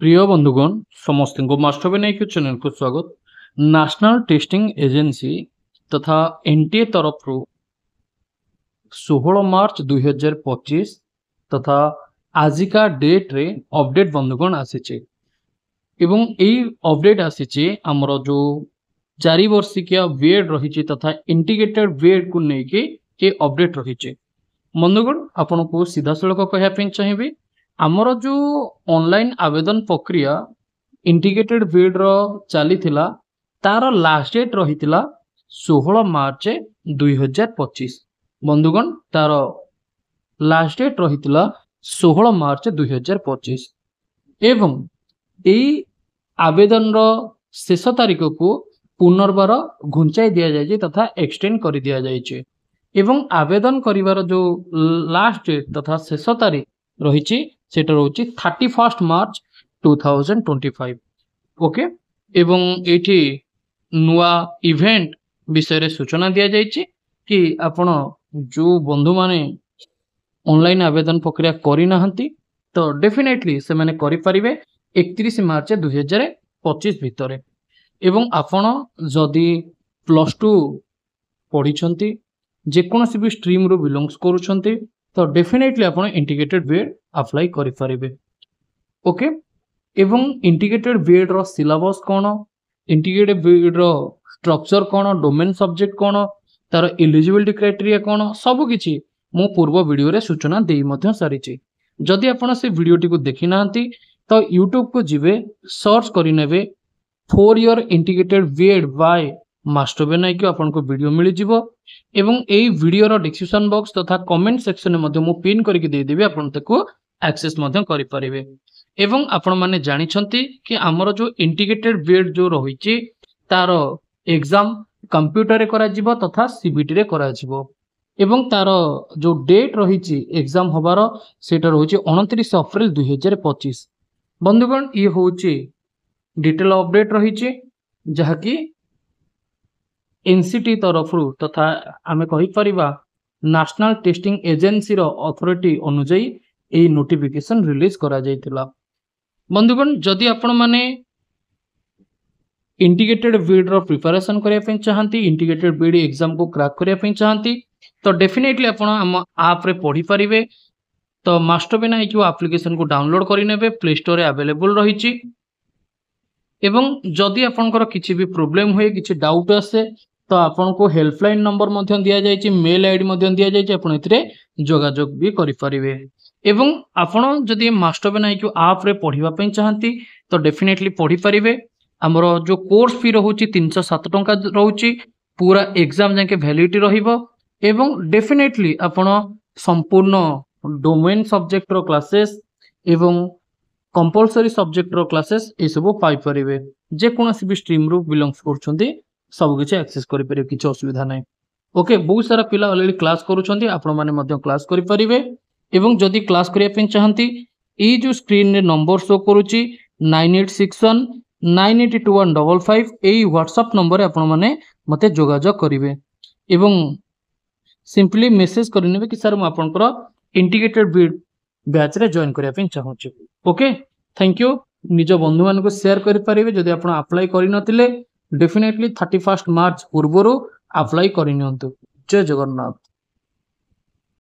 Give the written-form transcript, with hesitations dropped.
प्रिय बंधुगण समस्त मास्टर विनायक चैनल को स्वागत। नेशनल टेस्टिंग एजेंसी तथा एनटीए तरफ 16 मार्च 2025 तथा आजिका डेट रे अपडेट बंधुगण आसीचे एवं यही अपडेट आसीचे हमर जो 4 वर्षिकिया बीएड रही तथा इंटीग्रेटेड बीएड को लेकिन ये अपडेट रही बंधुगण आपन को सीधा सड़क कहवाई चाहिए आमर जो ऑनलाइन आवेदन प्रक्रिया इंटीग्रेटेड बीएड रो चली तार लास्ट डेट रही 16 मार्च 2025 बंधुगण तार लास्ट डेट रही 16 मार्च 2025 एवं यही आवेदन रो शेष तारीख को पुनर्बार घुंचाई दि जाए तथा एक्सटेंड कर दि जाए एवं आवेदन करिवार जो लास्ट डेट तथा शेष तारीख रही सेटा रोची 31 मार्च 2025 ओके एवं एठी नुआ इवेंट विषय रे सूचना दिया जायछि कि आपण जो बंधु माने ऑनलाइन आवेदन प्रक्रिया करि नाहंती तो डेफिनेटली से माने करि परिबे 31 मार्च 2025 भितरे एवं आपण जदि +2 पढिछंती जे कोनोसी भी स्ट्रीम रो बिलोंग्स करूछंती तो डेफिनेटली आपण इंटीग्रेटेड बीएड अप्लाई करि परिबे ओके एवं इंटीग्रेटेड बीएड रो सिलेबस कोन इंटीग्रेटेड बीएड रो स्ट्रक्चर कोन डोमेन सब्जेक्ट कोन तार एलिजिबिलिटी क्राइटेरिया कोन सब किछि मो पूर्व वीडियो रे सूचना देई मध्य सारिछि जदि आपण से वीडियोटी को देखि नाहंती तो YouTube को जिवे सर्च करि नेबे 4 year integrated B Ed by master Vinayak आपन को वीडियो मिल जिवो एवं एई वीडियो रो डिस्क्रिप्शन बॉक्स तथा कमेंट सेक्शन में मध्य मु पिन करके दे देबी आपन तको एक्सेस मध्य करि परिबे एवं आपण माने जानि छंती कि हमर जो इंटीग्रेटेड बीएड जो रहिछि तार एग्जाम कंप्यूटर रे करा जिवो तथा सीबीटी रे करा जिवो एवं तार जो डेट रहिछि एग्जाम होबार सेटा रहिछि 29 अप्रैल 2025 बंधुगण ये होछि डिटेल अपडेट रहिछि जहा कि एनसीटी तरफ तथा आमे कहि परिबा नेशनल टेस्टिंग एजेंसी रो अथॉरिटी अनुसार ए नोटिफिकेशन रिलीज करा जायतिला बंधुगण जदि आपण माने इंटीग्रेटेड बीएड रो प्रिपरेशन करिया पे चाहंती इंटीग्रेटेड बीएड एग्जाम को क्रैक करिया पे चाहंती तो डेफिनेटली आपण हम ऐप रे पढी परिबे तो मास्टर विनायक एप्लिकेशन को डाउनलोड करि नेबे प्ले स्टोर रे अवेलेबल रहिछि एवं जदि आपनकर किछि भी प्रॉब्लम होय किछि डाउट आसे तो आपन को हेल्पलाइन नंबर मध्य दिया जायछि मेल आईडी मध्य दिया जायछि आपन एथिरे जोगाजोग भी करि परिबे एवं आपन जदि मास्टर विनायक ऐप रे पढिबा पय चाहंती तो डेफिनेटली पढी परिबे हमर जो कोर्स फी रहउछि 307 टंका रहउछि पूरा एग्जाम जाके वैलिडिटी रहिबो एवं डेफिनेटली आपन संपूर्ण डोमेन सब्जेक्ट रो क्लासेस एवं कंपलसरी सब्जेक्ट रो क्लासेस ए सब पाई परिबे जे कोनोसी भी स्ट्रीम रो बिलोंग्स करछंती सब किछि एक्सेस करि परिबे किछि असुविधा नै ओके बहुत सारा पिला ऑलरेडी क्लास करूछंती आपण माने मध्य क्लास करि परिबे एवं जदि क्लास करिया पे चाहंती ई जो स्क्रीन रे नंबर शो करूची 9861 982155 एई व्हाट्सएप नंबर आपण माने मते जोगाजोग करिवे एवं सिंपली मेसेज करिनेबे कि सर म आपनकर इंटीग्रेटेड बीएड बैच रे जॉइन करिया पे चाहूची ओके थैंक यू निज बंधु मान को शेयर करि परिबे जदि आपण अप्लाई करि नथिले डेफिनेटली 31 मार्च पूर्वरु अप्लाई करि नियंतु जय जगन्नाथ।